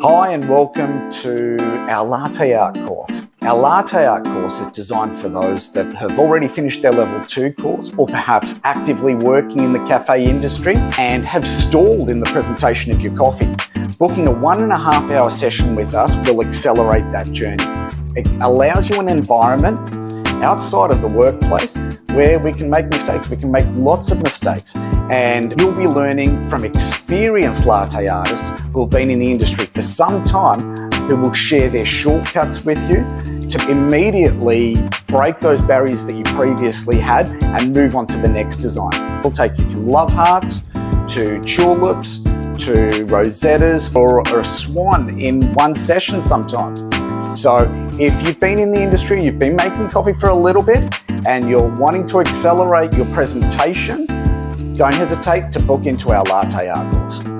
Hi and welcome to our Latte Art course. Our Latte Art course is designed for those that have already finished their Level 2 course or perhaps actively working in the cafe industry and have stalled in the presentation of your coffee. Booking a 1.5 hour session with us will accelerate that journey. It allows you an environment outside of the workplace where we can make mistakes. We can make lots of mistakes, and you'll be learning from experienced latte artists who have been in the industry for some time, who will share their shortcuts with you to immediately break those barriers that you previously had and move on to the next design. We'll take you from love hearts to tulips to rosettas or a swan in one session sometimes. So if you've been in the industry, you've been making coffee for a little bit and you're wanting to accelerate your presentation, don't hesitate to book into our Latte Art course.